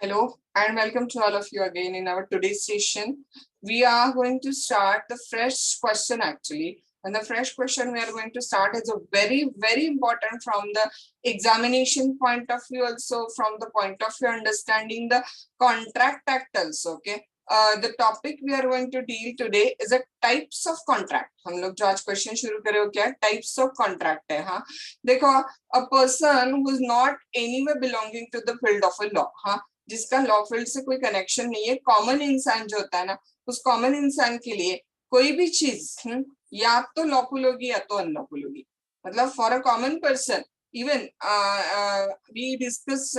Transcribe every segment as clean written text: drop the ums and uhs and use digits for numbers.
Hello and welcome to all of you again in our today's session. We are going to start the fresh question actually. And the fresh question we are going to start is a very important from the examination point of view, also from the point of view understanding the contract act also. Okay. The topic we are going to deal today is a types of contract. हम लोग जो आज question शुरू करे हो क्या types of contract है. हाँ देखो, a person who is not anywhere belonging to the field of a law, हाँ जिसका लॉ फील्ड से कोई कनेक्शन नहीं है, कॉमन इंसान जो होता है ना, उस कॉमन इंसान के लिए कोई भी चीज या तो लॉफुल होगी या तो अनलॉफुल होगी. मतलब for a common person even we discuss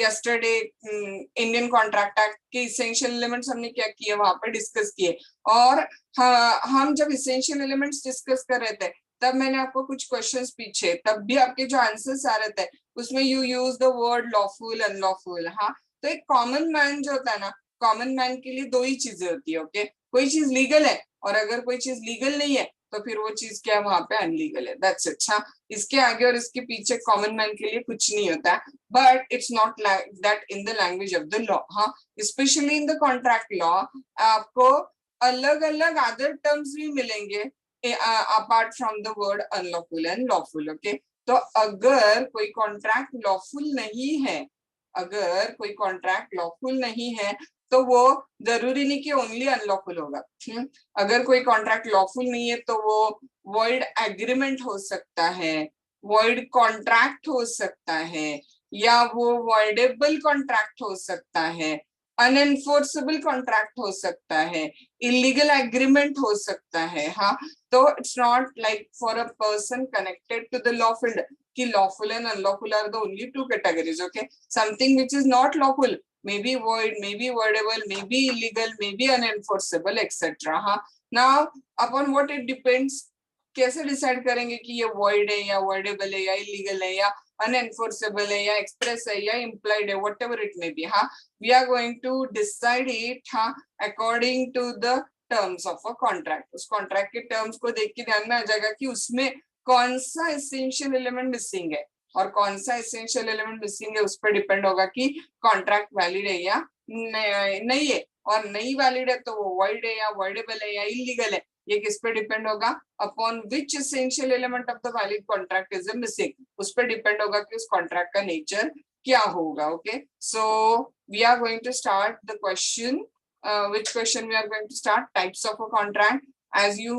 yesterday Indian contract act के इसेंशियल एलिमेंट्स हमने क्या किए वहां पर डिस्कस किए. और हम जब इसेंशियल एलिमेंट्स डिस्कस कर रहे थे तब मैंने आपको कुछ क्वेश्चंस पीछे, तब भी आपके जो आंसर्स आ रहे थे उसमें you use the word lawful unlawful. हाँ तो एक कॉमन मैन जो होता है ना, कॉमन मैन के लिए दो ही चीजें होती है. ओके, कोई चीज लीगल है और अगर कोई चीज लीगल नहीं है तो फिर वो चीज क्या है, वहां पे अनलीगल है. That's it. हाँ इसके आगे और इसके पीछे कॉमन मैन के लिए कुछ नहीं होता है. But it's not like that in the language of the law. हाँ specially in the contract law आपको अलग अलग अदर टर्म्स भी मिलेंगे apart from the word unlawful and lawful. Okay, तो अगर कोई कॉन्ट्रैक्ट लॉफुल नहीं है, अगर कोई कॉन्ट्रैक्ट लॉफुल नहीं है तो वो जरूरी नहीं कि ओनली अनलॉफुल होगा. अगर कोई कॉन्ट्रैक्ट लॉफुल नहीं है तो वो वॉइड एग्रीमेंट हो सकता है, वॉइड कॉन्ट्रैक्ट हो सकता है, या वो वॉइडेबल कॉन्ट्रैक्ट हो सकता है, अनएनफोर्सेबल कॉन्ट्रैक्ट हो सकता है, इलीगल एग्रीमेंट हो सकता है. हाँ तो it's not like for a person connected to the law field कि lawful and unlawful are the only two categories. Okay, something which is not lawful may be void, may be voidable, may be illegal, may be unenforceable, etc. हाँ now upon what it depends, कैसे decide करेंगे कि ये void है या voidable है या illegal है या unenforceable है या express है या implied है, whatever it may be. हाँ we are going to decide it हाँ according to the terms of a contract. उस contract के terms को देख के ध्यान में आ जाएगा कि उसमें कौन सा एसेंशियल एलिमेंट मिसिंग है और कौन सा एसेंशियल एलिमेंट मिसिंग है उस पर डिपेंड होगा कि कॉन्ट्रैक्ट वैलिड है या नहीं है. और नहीं वैलिड है तो वो वॉइड है या वॉइडेबल है या इलीगल है, ये किस पे डिपेंड होगा, upon which essential element of the valid contract is missing. उस पर डिपेंड होगा कि उस कॉन्ट्रैक्ट का नेचर क्या होगा. Okay, so we are going to start the question. which question we are going to start? Types of a contract. As you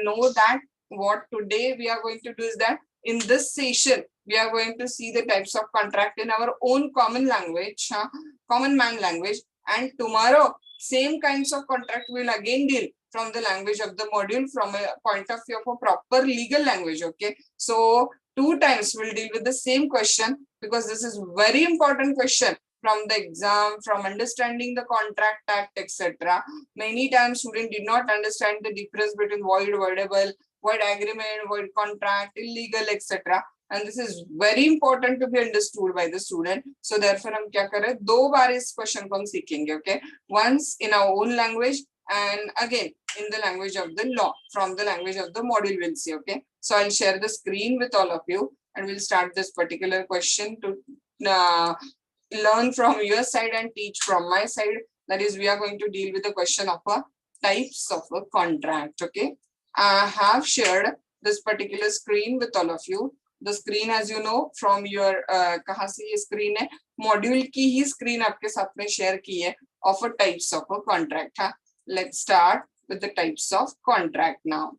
know that what today we are going to do is that in this session we are going to see the types of contract in our own common language, common man language, and tomorrow same kinds of contract will again deal from the language of the module from a point of view of a proper legal language. Okay, so 2 times we'll deal with the same question because this is very important question from the exam, from understanding the contract act, etc. Many times student did not understand the difference between void, voidable, void agreement, void contract, illegal, etc. And this is very important to be understood by the student. So therefore हम क्या करें, 2 बार इस question को हम सीखेंगे. Okay, once in our own language and again in the language of the law from the language of the module we'll see. Okay, so I'll share the screen with all of you and we'll start this particular question to learn from your side and teach from my side. That is, we are going to deal with the question of a types of a contract. Okay, I have shared this particular screen with all of you. The screen, as you know from your कहाँ से ये screen है, module की ही screen आपके साथ में share की है of a types of a contract. हाँ, let's start with the types of contract now.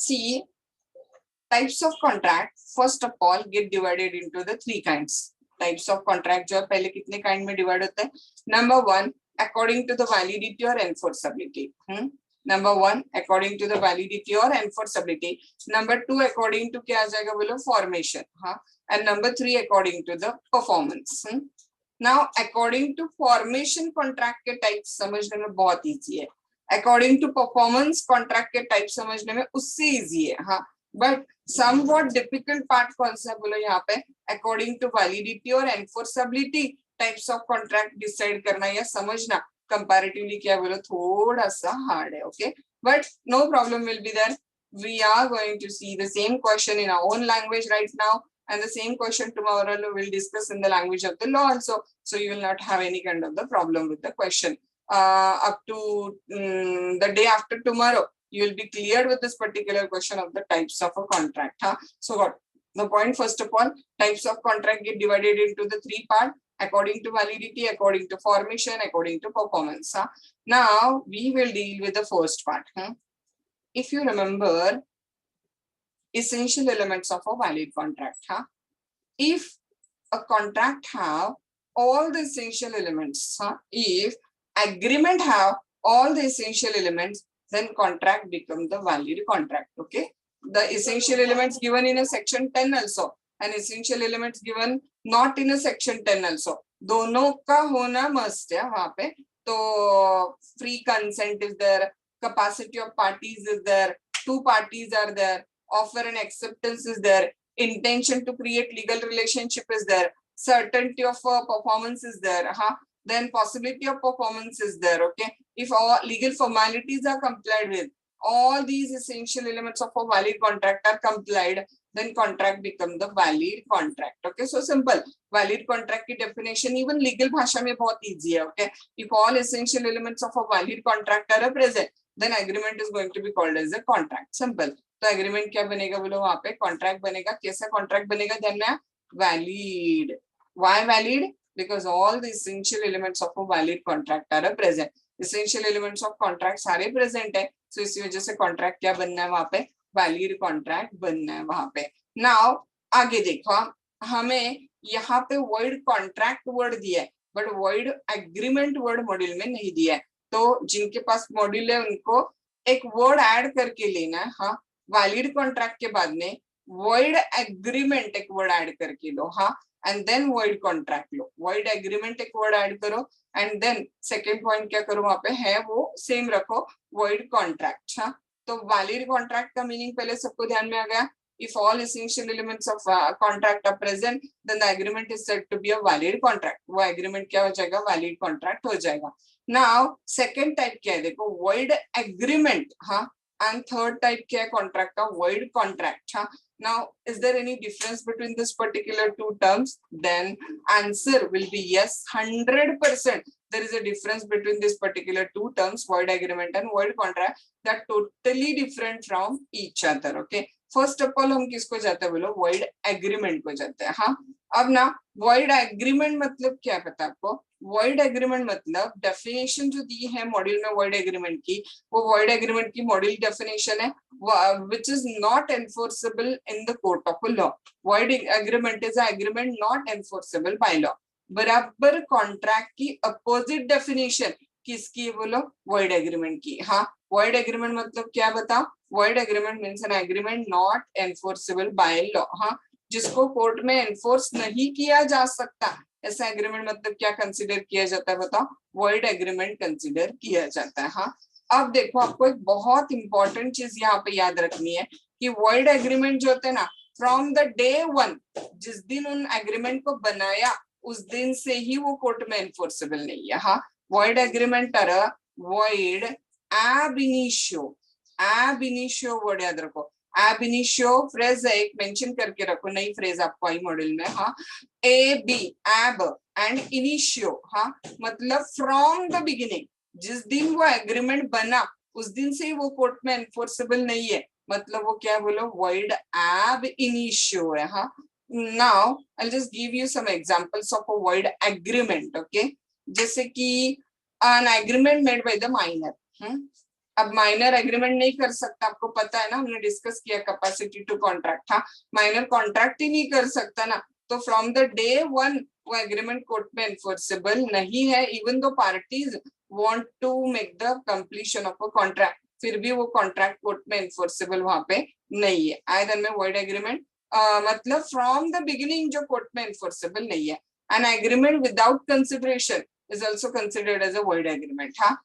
See, types of contract first of all get divided into the 3 kinds. Types of contract जो है पहले कितने kind में divide होते हैं? Number 1, according to the validity or enforceability. Number 1, according to the validity or enforceability. Number 2, according to क्या आ जाएगा बोलो, formation. हाँ, and number 3, according to the performance. Now according to formation contract के type समझने में बहुत easy है. According to performance contract के type समझने में उससे easy है. हाँ, but somewhat difficult part कौन सा बोलो यहाँ पे, according to validity और enforceability types of contract decide करना या समझना comparatively क्या बोलो थोड़ा सा hard है. Okay, but no problem will be there. We are going to see the same question in our own language right now and the same question tomorrow we'll discuss in the language of the law also, so you will not have any kind of the problem with the question. Up to the day after tomorrow, you will be cleared with this particular question of the types of a contract. So what the point, first of all, types of contract get divided into the three parts according to validity, according to formation, according to performance. Now we will deal with the first part. If you remember, essential elements of a valid contract. If a contract have all the essential elements, if agreement have all the essential elements, then contract become the valid contract. Okay, the essential elements given in a section 10 also, and essential elements given not in a section 10 also, दोनों का होना must है वहाँ पे. तो free consent is there, capacity of parties is there, two parties are there, offer and acceptance is there, intention to create legal relationship is there, certainty of performance is there, then possibility of performance is there. Okay, if all legal formalities are complied with, all these essential elements of a valid contract are complied, then contract become the valid contract. Okay, so simple. Valid contract की definition even legal भाषा में बहुत easy है. Okay, if all essential elements of a valid contract are present, then agreement is going to be called as a contract. Simple. तो agreement क्या बनेगा बोलो, वहाँ पे contract बनेगा. कैसा contract बनेगा? ध्यान में, valid. Why valid? Because all the essential elements of a valid contract are present. Essential elements of contract सारे present है, so इसी वजह से contract क्या बनना है वहाँ पे? Valid contract बनना है वहाँ पे. Now आगे देखो, हमें यहाँ पे void contract word दिया है, but void agreement word module में नहीं दिया है. तो जिनके पास मॉड्यूल है उनको एक वर्ड ऐड करके लेना है. हाँ, वैलिड कॉन्ट्रैक्ट के बाद में void agreement एक वर्ड ऐड करके लो. हाँ, and then void contract low. void agreement एक वर्ड ऐड करो, and then second point क्या करो वहाँ पे है वो same रखो, void contract. हाँ, तो valid contract का मीनिंग पहले सबको ध्यान में आ गया. If all essential elements of contract are present, then the agreement is said to be a valid contract. वो agreement क्या हो जाएगा? Valid contract हो जाएगा. Now second type क्या है देखो, void agreement. हाँ, and third type क्या है contract का? Void contract. हाँ, now is there any difference between this particular two terms? Then answer will be yes, 100%. There is a difference between this particular two terms, void agreement and void contract. That totally different from each other. Okay, first of all हम किसको जाते हैं बोलो? void agreement को जाते हैं. हाँ, अब ना void agreement मतलब क्या पता आपको? void agreement मतलब definition जो दी है मॉड्यूल में void agreement की, वो void agreement की मॉड्यूल definition है, which is not enforceable in the court of law. void agreement is an agreement not enforceable by law. बराबर कॉन्ट्रैक्ट की अपोजिट डेफिनेशन किसकी बोलो? void agreement की. हाँ, void agreement मतलब क्या बताओ? void agreement means an agreement not enforceable by law. हाँ, जिसको कोर्ट में एनफोर्स नहीं किया जा सकता, ऐसा एग्रीमेंट मतलब क्या कंसीडर किया जाता है बताओ? void agreement कंसीडर किया जाता है. हाँ, अब देखो आपको एक बहुत इंपॉर्टेंट चीज यहाँ पे याद रखनी है कि void agreement जो होते हैं ना, फ्रॉम द डे वन, जिस दिन उन एग्रीमेंट को बनाया उस दिन से ही वो कोर्ट में एनफोर्सेबल नहीं है. हाँ, void agreement are void ab initio. ab initio word याद रखो. ab initio फ्रेज है, एक मेंशन करके रखो, नई फ्रेज आपको आई मॉडल में. हाँ, ab ab एंड initio. हाँ, मतलब फ्रॉम द बिगिनिंग, जिस दिन वो एग्रीमेंट बना उस दिन से ही वो कोर्ट में एनफोर्सेबल नहीं है, मतलब वो क्या बोलो? void ab initio है. हाँ, now I'll just give you some examples of a void agreement. Okay, जैसे कि an agreement made by the minor. अब माइनर एग्रीमेंट नहीं कर सकता, आपको पता है ना, हमने डिस्कस किया कैपेसिटी टू कॉन्ट्रैक्ट. था, माइनर कॉन्ट्रैक्ट ही नहीं कर सकता ना, तो फ्रॉम द डे वन वो एग्रीमेंट कोर्ट में एनफोर्सेबल नहीं है. Even though parties want to make the completion of a contract, फिर भी वो कॉन्ट्रैक्ट कोर्ट में एनफोर्सेबल वहां पे नहीं है. आयदर में void agreement मतलब फ्रॉम द बिगिनिंग जो कोर्ट में एनफोर्सेबल नहीं है. An agreement without consideration is also considered as a void agreement. हाँ,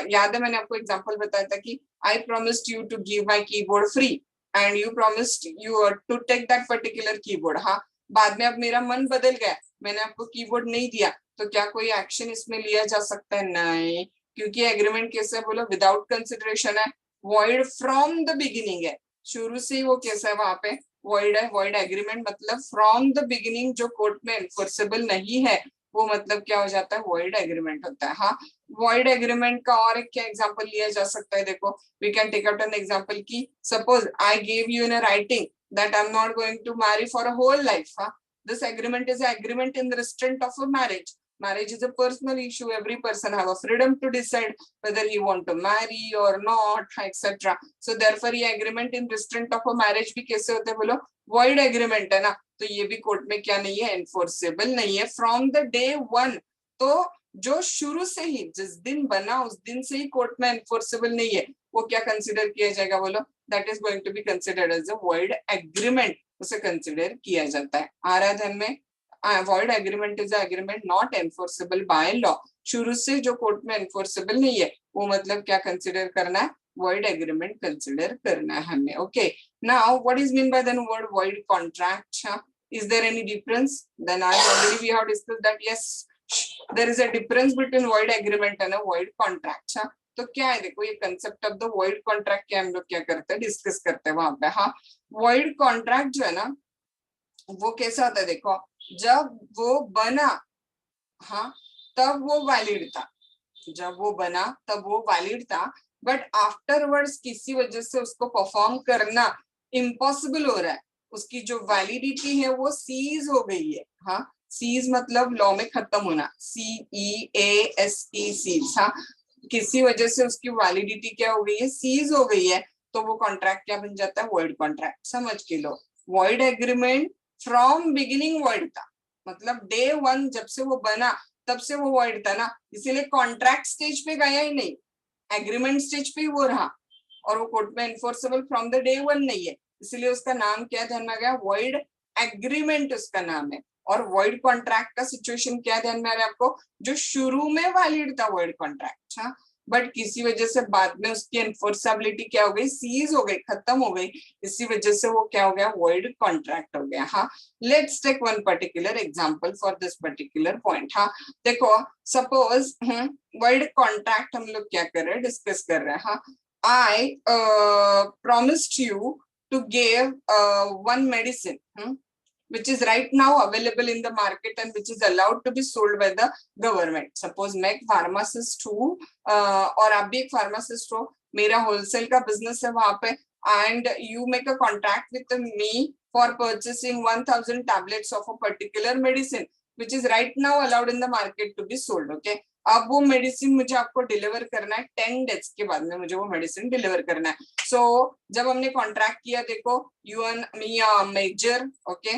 याद है मैंने आपको एग्जांपल बताया था कि I promised you to give my keyboard free and you promised you to take that particular keyboard. हाँ, बाद में अब मेरा मन बदल गया, मैंने आपको कीबोर्ड नहीं दिया, तो क्या कोई एक्शन इसमें लिया जा सकता है? नहीं, क्योंकि एग्रीमेंट कैसे बोलो? विदाउट कंसिडरेशन है, void फ्रॉम द बिगिनिंग है, शुरू से ही वो कैसा है वहां पे वॉइड है, वॉइड एग्रीमेंट मतलब फ्रॉम द बिगिनिंग जो कोर्ट में एनफोर्सेबल नहीं है वो मतलब क्या हो जाता है, वॉइड एग्रीमेंट होता है। हाँ, वॉइड एग्रीमेंट का और एक क्या एग्जांपल लिया जा सकता है, देखो we can take out an example की suppose I give you in a writing that I am not going to marry for a whole life. हाँ, this agreement is an agreement in the restraint of a marriage. Marriage is a personal issue. Every person have a freedom to decide whether he want to marry or not, etc. So therefore ये agreement in restraint of a marriage भी कैसे होते हैं बोलो, void agreement है ना, तो ये भी कोर्ट में क्या नहीं है, enforceable नहीं है from the day one। तो जो शुरू से ही जिस दिन बना उस दिन से ही कोर्ट में enforceable नहीं है वो क्या कंसिडर किया जाएगा बोलो, that is going to be considered as a void agreement, उसे कंसिडर किया जाता है। आ रहा है ध्यान में, void agreement is an agreement not enforceable by law। शुरू से जो कोर्ट में enforceable नहीं है वो मतलब क्या कंसिडर करना है, void agreement कंसिडर करना है हमें। Okay, now what is mean by the word void contract? Is there any difference? Then I already we have discussed that yes, there is a difference between void agreement and a void contract। तो क्या है, देखो ये concept of the void contract क्या हम लोग क्या करते हैं, डिस्कस करते हैं वहां पे। हाँ, void contract जो है ना वो कैसा होता है, देखो जब वो बना, हाँ तब वो वैलिड था, जब वो बना तब वो वैलिड था, बट आफ्टरवर्ड्स किसी वजह से उसको परफॉर्म करना इम्पॉसिबल हो रहा है, उसकी जो वैलिडिटी है वो सीज हो गई है। हाँ, सीज मतलब लॉ में खत्म होना, CEASE सीज। हाँ, किसी वजह से उसकी वैलिडिटी क्या हो गई है, सीज हो गई है, तो वो कॉन्ट्रैक्ट क्या बन जाता है, वॉइड कॉन्ट्रैक्ट। समझ के लो, void agreement from beginning void था, मतलब डे वन जब से वो बना तब से वो वॉइड था ना, इसीलिए कॉन्ट्रैक्ट स्टेज पे गया ही नहीं, एग्रीमेंट स्टेज पे ही वो रहा, और वो कोर्ट में enforceable from the day one नहीं है, इसलिए उसका नाम क्या ध्यान में आ गया, वॉइड एग्रीमेंट उसका नाम है। और वॉइड कॉन्ट्रैक्ट का सिचुएशन क्या ध्यान में आ रहा है आपको, जो शुरू में वैलिड था वॉइड कॉन्ट्रैक्ट, हाँ बट किसी वजह से बाद में उसकी एनफोर्सेबिलिटी क्या हो गई, सीज हो गई, खत्म हो गई, इसी वजह से वो क्या हो गया, वॉइड कॉन्ट्रैक्ट हो गया। हाँ, let's take one particular example for this particular point. हाँ, देखो सपोज वॉइड कॉन्ट्रैक्ट हम लोग क्या कर रहे हैं, डिस्कस कर रहे हैं। हाँ, I promised you to give one medicine which is right now available in the market and which is allowed to be sold by the government. Suppose मैं एक pharmacist हूँ और आप भी एक pharmacist हो, मेरा wholesale का business है वहाँ पे, and you make a contract with me for purchasing 1000 tablets of a particular medicine which is right now allowed in the market to be sold. Okay, अब वो मेडिसिन मुझे आपको डिलीवर करना है 10 डेज के बाद में, मुझे वो मेडिसिन डिलीवर करना है। सो जब हमने कॉन्ट्रैक्ट किया, देखो you and me are major, okay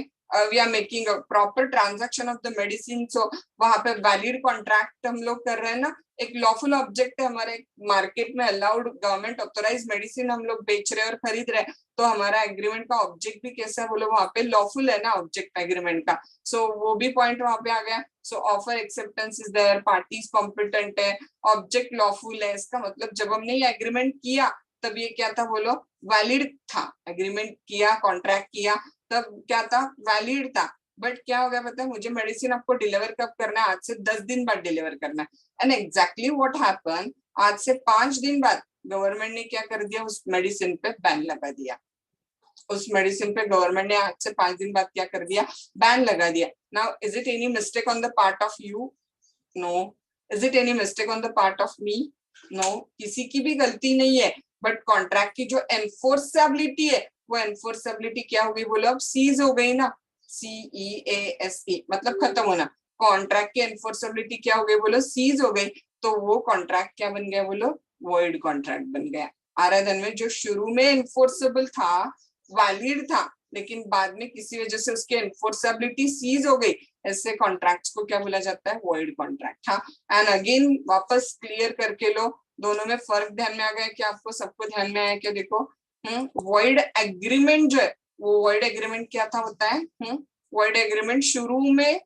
we are making a proper transaction of the medicine, so वहां पे वैलिड कॉन्ट्रैक्ट हम लोग कर रहे हैं ना, एक लॉफुल ऑब्जेक्ट है हमारे मार्केट में, अलाउड गवर्नमेंट ऑथोराइज मेडिसिन हम लोग बेच रहे हैं और खरीद रहे हैं, तो हमारा एग्रीमेंट का ऑब्जेक्ट भी कैसा है बोलो, वहां पे लॉफुल है ना ऑब्जेक्ट एग्रीमेंट का। सो वो भी पॉइंट वहां पे आ गया। So offer acceptance is there, parties competent है, ऑब्जेक्ट लॉफुल है, इसका मतलब जब हमने ये एग्रीमेंट किया तब ये क्या था बोलो, वैलिड था, एग्रीमेंट किया, कॉन्ट्रैक्ट किया तब क्या था, वैलिड था, बट क्या हो गया पता है, मुझे मेडिसिन आपको डिलीवर कब करना है, आज से 10 दिन बाद डिलीवर करना है, एंड एग्जैक्टली व्हाट हैपन, आज से 5 दिन बाद गवर्नमेंट ने क्या कर दिया, उस मेडिसिन पे बैन लगा दिया, उस मेडिसिन पे गवर्नमेंट ने आज से 5 दिन बाद क्या कर दिया, बैन लगा दिया। Now is it any mistake on the part of you? No. Is it any mistake on the part of me? No, किसी की भी गलती नहीं है, बट कॉन्ट्रैक्ट की जो एनफोर्सेबिलिटी है वो एनफोर्सेबिलिटी क्या हो गई बोलो, अब सीज हो गई ना, CEASE मतलब खत्म होना, कॉन्ट्रैक्ट की एनफोर्सेबिलिटी क्या हो गई बोलो, सीज हो गई, तो वो कॉन्ट्रैक्ट क्या बन गया बोलो, वॉइड कॉन्ट्रैक्ट बन गया। आराधन में जो शुरू में एनफोर्सेबल था, वैलिड था, लेकिन बाद में किसी वजह से उसकी एनफोर्सेबिलिटी सीज हो गई, ऐसे कॉन्ट्रैक्ट्स को क्या बोला जाता है, वॉइड कॉन्ट्रैक्ट। हाँ, एंड अगेन वापस क्लियर करके लो, दोनों में फर्क ध्यान में आ गया क्या आपको, सबको ध्यान में आया क्या, देखो वॉइड एग्रीमेंट जो है वो वॉइड एग्रीमेंट क्या था होता है, वॉइड एग्रीमेंट शुरू में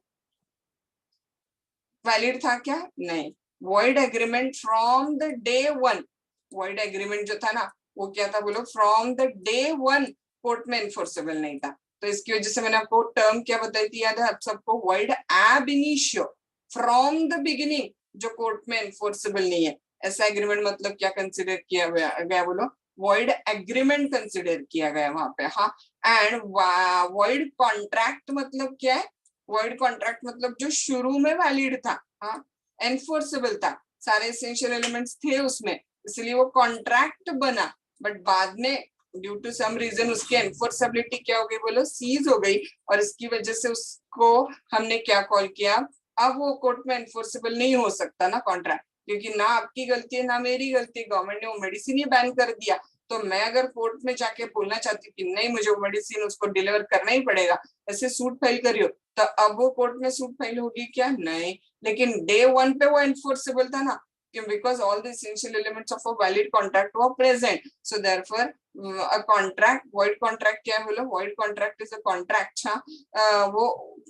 वैलिड था क्या, नहीं, void agreement from the day one, void agreement जो था ना वो क्या था बोलो, from the day one court में एनफोर्सेबल नहीं था, तो इसकी वजह से मैंने आपको टर्म क्या बताई थी, याद है आप सबको, वॉइड एब इनिशियो, फ्रॉम द बिगिनिंग जो कोर्ट में एनफोर्सेबल नहीं है, ऐसा एग्रीमेंट मतलब क्या कंसिडर किया गया बोलो, वॉइड एग्रीमेंट कंसिडर किया गया वहां पे। हाँ, एंड वॉइड कॉन्ट्रैक्ट मतलब क्या है? वॉइड कॉन्ट्रैक्ट मतलब जो शुरू में वैलिड था, हाँ, एनफोर्सेबल था, सारे एसेंशियल एलिमेंट्स थे उसमें, इसलिए वो कॉन्ट्रैक्ट बना, बट बाद में ड्यू टू सम रीजन उसकी एनफोर्सेबिलिटी क्या हो गई बोलो? सीज हो गई, और इसकी वजह से उसको हमने क्या कॉल किया? अब वो कोर्ट में एनफोर्सेबल नहीं हो सकता ना कॉन्ट्रैक्ट, क्योंकि ना आपकी गलती है ना मेरी गलती, गवर्नमेंट ने वो मेडिसिन ही बैन कर दिया। तो मैं अगर कोर्ट में जाके बोलना चाहती कि नहीं मुझे वो मेडिसिन उसको डिलीवर करना ही पड़ेगा, ऐसे सूट फाइल करियो, तो अब वो कोर्ट में सूट फाइल होगी क्या? नहीं। लेकिन डे वन पे वो एनफोर्सेबल था ना, because all the essential elements of a valid contract were present, so therefore a contract, void contract क्या है बोलो? void contract is a contract, हाँ, वो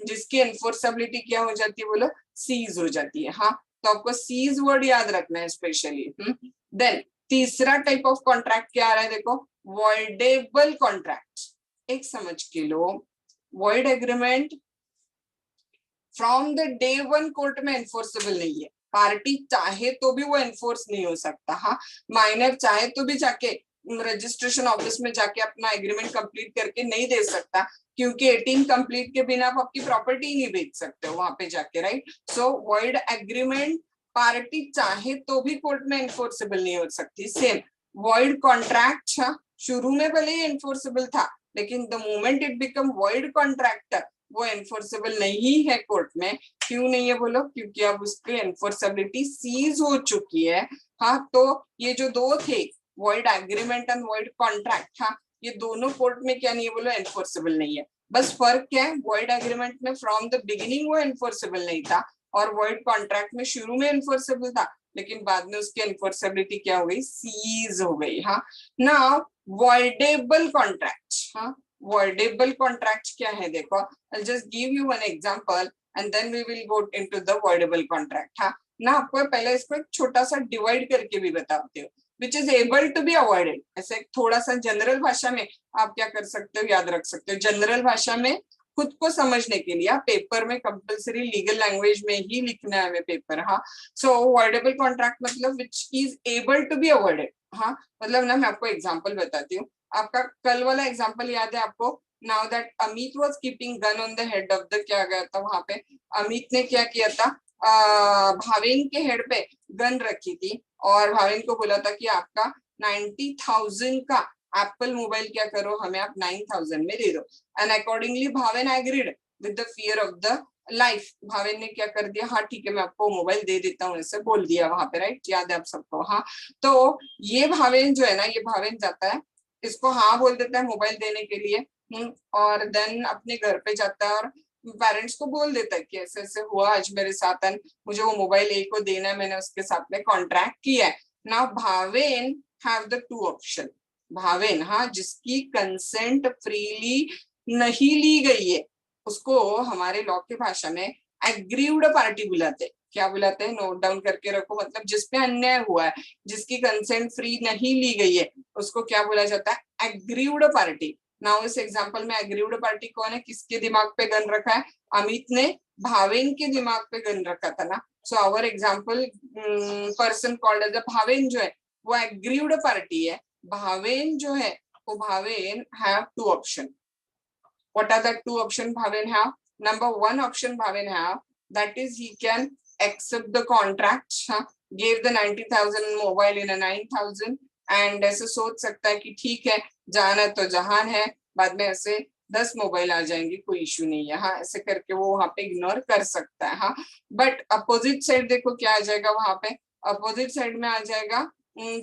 जिसकी enforceability क्या हो जाती है बोलो? सीज हो जाती है। हाँ, तो आपको सीज वर्ड याद रखना है स्पेशली। देन तीसरा टाइप ऑफ कॉन्ट्रैक्ट क्या आ रहा है देखो? Voidable contract. एक समझ के लो, void agreement from the day one court में एनफोर्सेबल नहीं है, पार्टी चाहे तो भी वो एनफोर्स नहीं हो सकता। हाँ, माइनर चाहे तो भी जाके रजिस्ट्रेशन ऑफिस में जाके अपना एग्रीमेंट कंप्लीट करके नहीं दे सकता, क्योंकि 18 कंप्लीट के बिना आप आपकी प्रॉपर्टी नहीं बेच सकते हो वहां पे जाके, राइट? सो वॉइड एग्रीमेंट पार्टी चाहे तो भी कोर्ट में एनफोर्सेबल नहीं हो सकती। सेम वॉइड कॉन्ट्रैक्ट शुरू में भले ही एनफोर्सेबल था, लेकिन the moment it become void contract वो एनफोर्सेबल नहीं है कोर्ट में। क्यों नहीं है बोलो? क्योंकि अब उसकी एनफोर्सेबिलिटी सीज हो चुकी है। हाँ, तो ये जो दो थे, void agreement and void contract, हाँ, ये दोनों कोर्ट में क्या नहीं है बोलो? एनफोर्सेबल नहीं है। बस फर्क क्या है? वॉइड एग्रीमेंट में फ्रॉम द बिगिनिंग वो एनफोर्सेबल नहीं था, और वॉइड कॉन्ट्रैक्ट में शुरू में एनफोर्सेबल था, लेकिन बाद में उसकी एनफोर्सेबिलिटी क्या हो गई? सीज हो गई। हाँ, नाउ वॉइडेबल कॉन्ट्रैक्ट, हाँ, voidable contract क्या है देखो? I'll just give you one example and then we will go into the voidable contract। हाँ ना, आपको पहले इसको एक छोटा सा डिवाइड करके भी बताते हो, which is able to be avoided। ऐसे थोड़ा सा जनरल भाषा में आप क्या कर सकते हो, याद रख सकते हो। जनरल भाषा में खुद को समझने के लिए पेपर में कंपलसरी लीगल लैंग्वेज में ही लिखना है हमें पेपर। हाँ, सो वॉइडेबल कॉन्ट्रैक्ट मतलब which is able to be avoided. हाँ, मतलब ना मैं आपको एग्जांपल बताती हूँ। आपका कल वाला एग्जांपल याद है आपको? Now that Amit was keeping gun on the head of the, क्या गया था वहां पे? अमित ने क्या किया था? भावेन के हेड पे गन रखी थी, और भावेन को बोला था कि आपका 90,000 का एप्पल मोबाइल क्या करो, हमें आप 9,000 में दे दो। And accordingly Bhaven agreed with the fear of the life. Bhaven ने क्या कर दिया? हाँ ठीक है, मैं आपको मोबाइल दे देता हूँ, ऐसे बोल दिया वहां पे, राइट? याद है आप सबको? हाँ, तो ये भावेन जो है ना, ये भावेन जाता है, इसको हाँ बोल देता है मोबाइल देने के लिए, और देन अपने घर पे जाता है और पेरेंट्स को बोल देता है कि ऐसे ऐसे हुआ आज मेरे साथ, एंड मुझे वो मोबाइल ए को देना है, मैंने उसके साथ में कॉन्ट्रैक्ट किया है। Now Bhaven have the two option. Bhaven, हाँ, जिसकी कंसेंट फ्रीली नहीं ली गई है, उसको हमारे लॉ की भाषा में एग्रीव्ड पार्टी बुलाते हैं। क्या बुलाते हैं? नोट डाउन करके रखो। मतलब जिसपे अन्याय हुआ है, जिसकी कंसेंट फ्री नहीं ली गई है, उसको क्या बोला जाता है? Aggrieved party. नाउ इस एग्जांपल में एग्रीव्ड पार्टी कौन है? किसके दिमाग पे गन रखा है? अमित ने भावेन के दिमाग पे गन रखा था ना। So our example person called as Bhaven जो है वो एग्रीव्ड पार्टी है। भावेन जो है वो Bhaven have two option. What are the two options Bhaven have? Number one option Bhaven have, that is he can accept the contract, give the 90,000 mobile in a 9,000, and ऐसे सोच सकता है कि ठीक है, जाना तो जहान है, बाद में ऐसे 10 मोबाइल आ जाएंगे, कोई इशू नहीं है। हाँ, ऐसे करके वो वहां पे इग्नोर कर सकता है। हाँ, बट अपोजिट साइड देखो क्या आ जाएगा वहां पे? अपोजिट साइड में आ जाएगा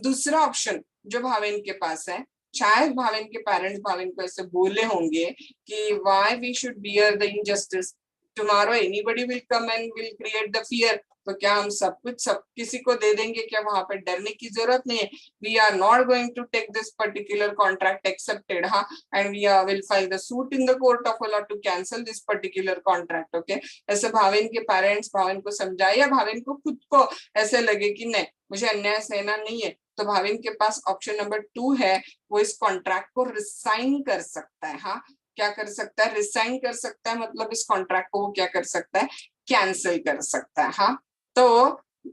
दूसरा ऑप्शन जो भावेन के पास है। शायद भावेन के पेरेंट्स भावेन को ऐसे बोले होंगे कि why we should bear the injustice, tomorrow anybody will come and will create the fear. तो क्या हम सब कुछ सब किसी को दे देंगे क्या? वहां पे डरने की जरूरत नहीं है। We are not going to take this particular contract accepted, हाँ, and we will file the suit in the court of law to cancel this particular contract. Okay, ऐसे भावेन के पेरेंट्स भावेन को समझाए, या भावेन को खुद को ऐसे लगे कि नहीं मुझे अन्याय सहना नहीं है, तो भावेन के पास ऑप्शन नंबर 2 है, वो इस कॉन्ट्रैक्ट को रिसाइन कर सकता है। हाँ, क्या कर सकता है? रिसाइन कर सकता है, मतलब इस कॉन्ट्रैक्ट को वो क्या कर सकता है? कैंसिल कर सकता है। हाँ, तो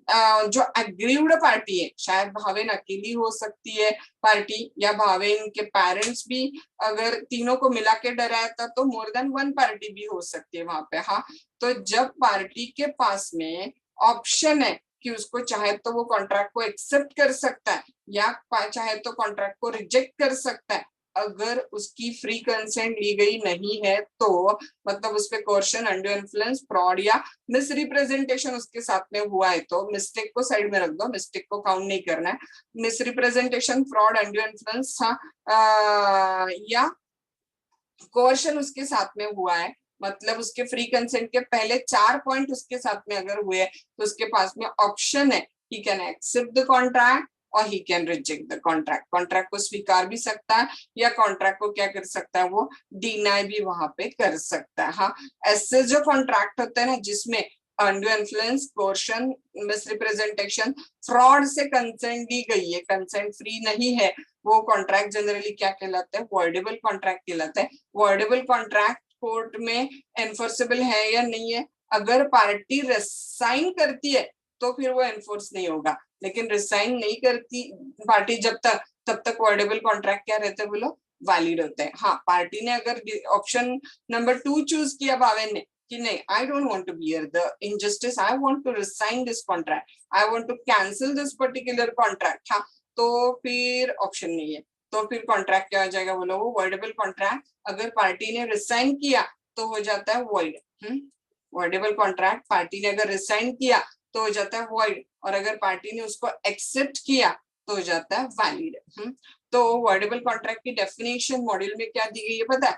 जो अग्रीव्ड पार्टी है, शायद भावेन अकेली हो सकती है पार्टी, या भावेन के पेरेंट्स भी अगर तीनों को मिला के डराया था तो मोर देन वन पार्टी भी हो सकती है वहां पे। हाँ, तो जब पार्टी के पास में ऑप्शन है कि उसको चाहे तो वो कॉन्ट्रैक्ट को एक्सेप्ट कर सकता है या चाहे तो कॉन्ट्रैक्ट को रिजेक्ट कर सकता है, अगर उसकी फ्री कंसेंट ली गई नहीं है तो मतलब उस पे कोर्शन, अंडू इन्फ्लुएंस, फ्रॉड या मिस रिप्रेजेंटेशन उसके साथ में हुआ है तो मिस्टेक को साइड में रख दो, मिस्टेक को काउंट नहीं करना है। Miss representation, fraud, undue influence या कोर्शन उसके साथ में हुआ है, मतलब उसके फ्री कंसेंट के पहले 4 पॉइंट उसके साथ में अगर हुए तो उसके पास में ऑप्शन है, he can accept the contract और he can reject the contract. Contract को स्वीकार भी सकता है या कॉन्ट्रैक्ट को क्या कर सकता है, वो डिनाई भी वहां पे कर सकता है। हाँ, ऐसे जो कॉन्ट्रैक्ट होते हैं ना जिसमें undue influence, coercion, misrepresentation, fraud से कंसेंट दी गई है, कंसेंट फ्री नहीं है, वो कॉन्ट्रैक्ट जनरली क्या कहलाता है, वॉइडेबल कॉन्ट्रैक्ट कहलाता है। वॉइडेबल कॉन्ट्रैक्ट कोर्ट में एनफोर्सेबल है या नहीं है, अगर पार्टी रिसाइन करती है तो फिर वो एनफोर्स नहीं होगा, लेकिन रिसाइन नहीं करती पार्टी जब तक, तब तक वॉइडेबल कॉन्ट्रैक्ट क्या रहते हैं बोलो, वैलिड होते हैं। हाँ, पार्टी ने अगर ऑप्शन नंबर 2 चूज किया भावेन ने कि नहीं, I don't want to bear the injustice, I want to resign this contract, I want to cancel this particular contract, हाँ, तो फिर ऑप्शन नहीं है, तो फिर कॉन्ट्रैक्ट क्या हो जाएगा बोलो, वो वॉइडेबल कॉन्ट्रैक्ट। अगर पार्टी ने रिसाइन किया तो हो जाता है वॉइड। वॉइडेबल कॉन्ट्रैक्ट पार्टी ने अगर रिसाइन किया तो हो जाता है वॉइड, और अगर पार्टी ने उसको एक्सेप्ट किया तो हो जाता है वैलिड। तो वॉइडेबल कॉन्ट्रैक्ट की डेफिनेशन मॉड्यूल में क्या दी गई है पता है?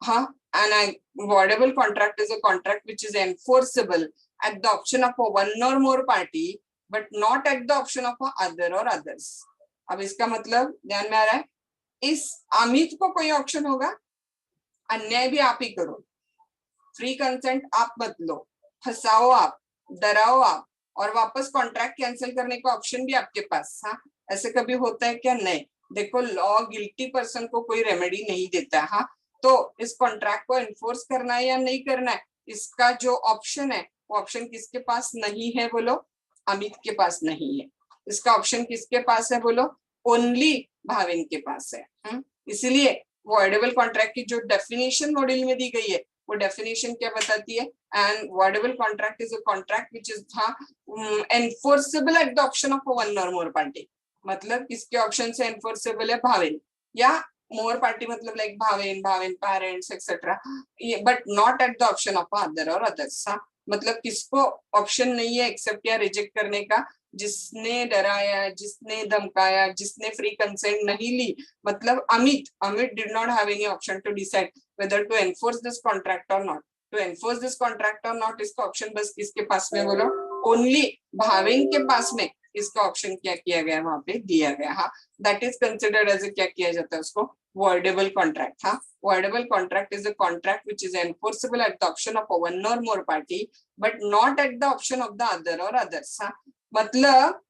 हाँ, an voidable contract is a contract which is enforceable at the option of one or more party but not at the option of other or others। अब इसका मतलब ध्यान में आ रहा है? इस अमित को कोई ऑप्शन होगा, अन्याय भी आप ही करो, फ्री कंसेंट आप मत लो, फंसाओ आप, डराओ आप, और वापस कॉन्ट्रैक्ट कैंसिल करने का ऑप्शन भी आपके पास। हाँ, ऐसे कभी होता है क्या? नहीं। देखो, लॉ गिल्टी पर्सन को कोई रेमेडी नहीं देता। हाँ, तो इस कॉन्ट्रैक्ट को एनफोर्स करना है या नहीं करना है, इसका जो ऑप्शन है वो ऑप्शन किसके पास नहीं है बोलो? अमित के पास नहीं है। इसका ऑप्शन किसके पास है बोलो? ओनली भाविन के पास है। इसीलिए वॉइडेबल कॉन्ट्रैक्ट की जो डेफिनेशन मॉड्यूल में दी गई है वो डेफिनेशन क्या बताती है? And voidable contract is a contract which is enforceable at the option of one or more party. मतलब किसके ऑप्शन से एनफोर्सेबल है? भावेन या मोर पार्टी, मतलब like Bhaven, Bhaven parents etcetera, but not at the option of other or others. मतलब किसको option नहीं है एक्सेप्ट या रिजेक्ट करने का? जिसने डराया, जिसने धमकाया, जिसने फ्री कंसेंट नहीं ली, मतलब Amit did not have any option to decide whether to enforce this contract or not। to enforce this contract or not इसका ऑप्शन बस किसके पास में बोलो? ओनली भावेन के पास में इसका ऑप्शन क्या किया गया, वहां पे दिया गया। हाँ, दैट इज कंसिडर्ड एज क्या किया जाता है उसको? Voidable contract. हाँ, voidable contract is a contract which is enforceable at the option of one or more party but not at the option of the other or others. हाँ, मतलब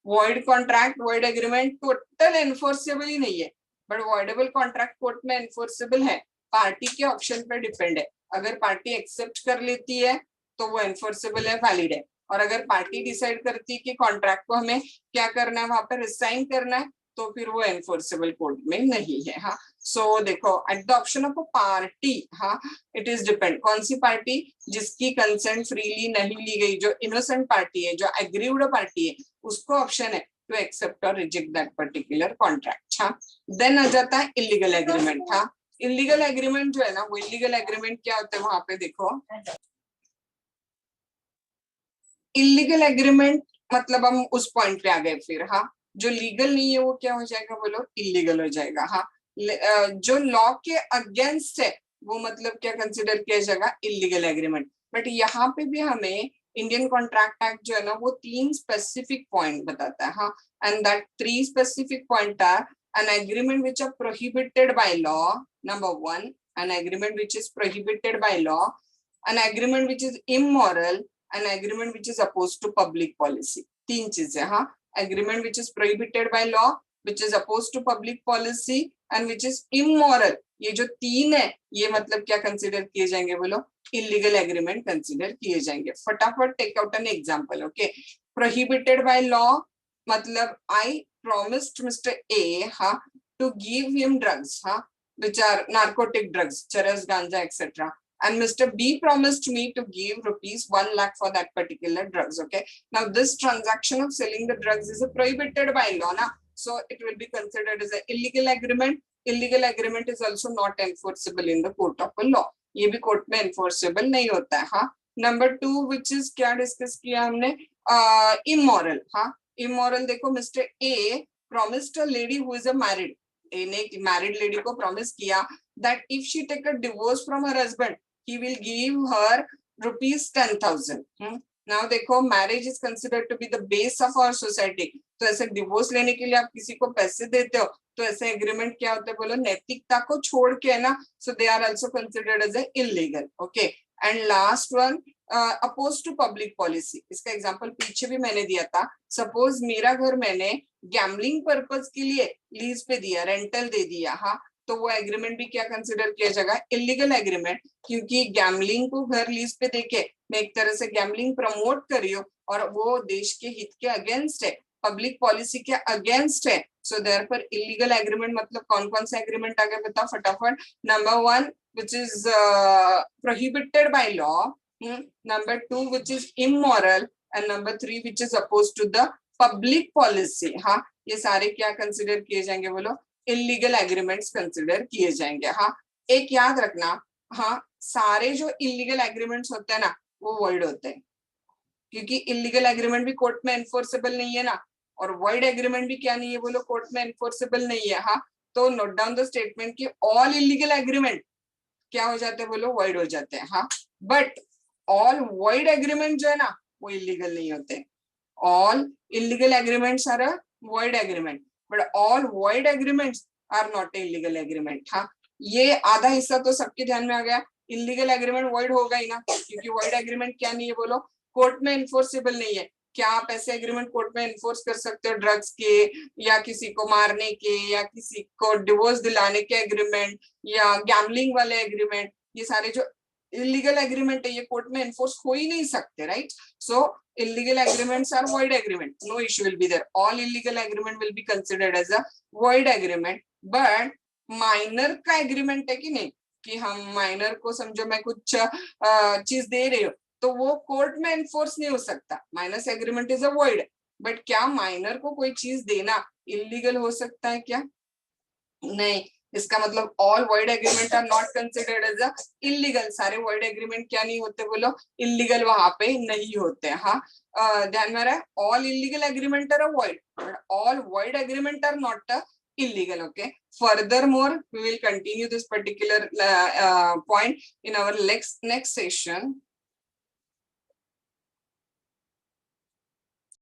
void contract, void agreement total enforceable ही नहीं है, but voidable contract court में enforceable है। पार्टी के option पर डिपेंड है, अगर पार्टी एक्सेप्ट कर लेती है तो वो एनफोर्सेबल है, वैलिड है, और अगर पार्टी डिसाइड करती है कि कॉन्ट्रैक्ट को हमें क्या करना है, वहां पर रिसाइन करना है, तो फिर वो एनफोर्सेबल कोर्ट में नहीं है। हाँ, सो देखो, eight the option of a party, हाँ, इट इज डिपेंड। कौन सी पार्टी? जिसकी कंसेंट फ्रीली नहीं ली गई, जो इनोसेंट पार्टी है, जो एग्रीव्ड पार्टी है, उसको ऑप्शन है टू एक्सेप्ट और रिजेक्ट दैट पर्टिकुलर कॉन्ट्रैक्ट। हाँ, देन आ जाता है इलीगल एग्रीमेंट। हाँ, इलीगल एग्रीमेंट जो है ना, वो इलीगल एग्रीमेंट क्या होता है वहां पे देखो, इलीगल एग्रीमेंट मतलब हम उस पॉइंट पे आ गए फिर। हाँ, जो लीगल नहीं है वो क्या हो जाएगा बोलो? इलीगल हो जाएगा। हाँ, जो लॉ के अगेंस्ट है वो मतलब क्या कंसिडर किया जाएगा? Illegal agreement. बट यहाँ पे भी हमें इंडियन कॉन्ट्रैक्ट एक्ट जो है ना वो 3 स्पेसिफिक पॉइंट बताता है। हाँ, and that 3 specific point are an agreement which are prohibited by law, number 1, an agreement which is prohibited by law, an agreement which is immoral, an agreement which is opposed to public policy। 3 चीजें। हाँ, agreement which is prohibited by law, which is opposed to public policy and which is immoral, ये जो 3 है ये मतलब क्या consider किए जाएंगे बोलो? इलीगल एग्रीमेंट कंसिडर किए जाएंगे। फटाफट take out an example. Okay, prohibited by law मतलब I promised Mr. A to give him drugs which are narcotic drugs, charas, ganja, etc. And Mr. B promised me to give rupees 1 lakh for that particular drugs. Okay. Now this transaction of selling the drugs is prohibited by law. So it will be considered as an illegal agreement. Illegal agreement is also not enforceable in the court of law. ये भी court में enforceable नहीं होता है. Number 2 which is क्या discuss किया हमने immoral. Immoral देखो Mr. A promised a lady who is a married. A ने married lady को promise किया that if she take a divorce from her husband, he will give her rupees 10,000. Now देखो marriage is considered to be the base of our society. तो ऐसे divorce लेने के लिए आप किसी को पैसे देते हो तो ऐसे agreement क्या होता है बोलो नैतिकता को छोड़ के है ना. So they are also considered as a illegal. Okay. And last one opposed to public policy. इसका एग्जांपल पीछे भी मैंने दिया था. सपोज मेरा घर मैंने गैम्बलिंग पर्पस के लिए लीज पे दिया, रेंटल दे दिया तो वो एग्रीमेंट भी क्या कंसिडर किया जाएगा इलीगल एग्रीमेंट, क्योंकि गैम्बलिंग को घर लीज पे देके मैं एक तरह से गैम्बलिंग प्रमोट कर रही हूँ और वो देश के हित के अगेंस्ट है, पब्लिक पॉलिसी के अगेंस्ट है. सो देयरफॉर इलीगल एग्रीमेंट मतलब कौन कौन सा एग्रीमेंट आ गया बताओ फटाफट. Number 1 which is prohibited by law, number 2 which is immoral, and number 3 which is opposed to the public policy. ये सारे क्या कंसिडर किए जाएंगे बोलो इलीगल एग्रीमेंट्स कंसिडर किए जाएंगे. एक याद रखना सारे जो इलीगल एग्रीमेंट्स होते हैं ना वो वॉइड होते हैं, क्योंकि इलीगल एग्रीमेंट भी कोर्ट में एनफोर्सेबल नहीं है ना, और वॉइड एग्रीमेंट भी क्या नहीं है बोलो कोर्ट में एनफोर्सेबल नहीं है. तो नोट डाउन द स्टेटमेंट की ऑल इलीगल एग्रीमेंट क्या हो जाते हैं बोलो वॉइड हो जाते हैं. बट ऑल वॉइड एग्रीमेंट जो है ना वो इलीगल नहीं होते. All illegal agreements are void agreement but all void agreements are not illegal agreement. ये आधा हिस्सा तो सबके ध्यान में आ गया. इलीगल एग्रीमेंट वॉइड होगा ही ना, क्योंकि वॉइड एग्रीमेंट क्या नहीं है बोलो कोर्ट में एनफोर्सेबल नहीं है. क्या आप ऐसे एग्रीमेंट कोर्ट में एनफोर्स कर सकते हो ड्रग्स के या किसी को मारने के या किसी को डिवोर्स दिलाने के एग्रीमेंट या गैम्बलिंग वाले एग्रीमेंट? ये सारे जो इलीगल एग्रीमेंट है ये कोर्ट में एनफोर्स हो ही नहीं सकते, right? So illegal agreements are void agreement. No issue will be there. All illegal agreement will be considered as a void agreement. But minor का agreement है कि नहीं, कि हम minor को समझो मैं कुछ चीज दे रही हूँ तो वो कोर्ट में एनफोर्स नहीं हो सकता. Minus agreement is a void. But क्या माइनर को कोई चीज देना इलीगल हो सकता है क्या? नहीं. इसका मतलब all void agreement are not considered as a illegal. सारे वॉइड एग्रीमेंट क्या नहीं होते बोलो इलीगल वहां पे नहीं होते. ध्यान में रहा, all illegal agreement are void but all void agreement are not illegal. Okay, furthermore we will continue this particular point in our next session.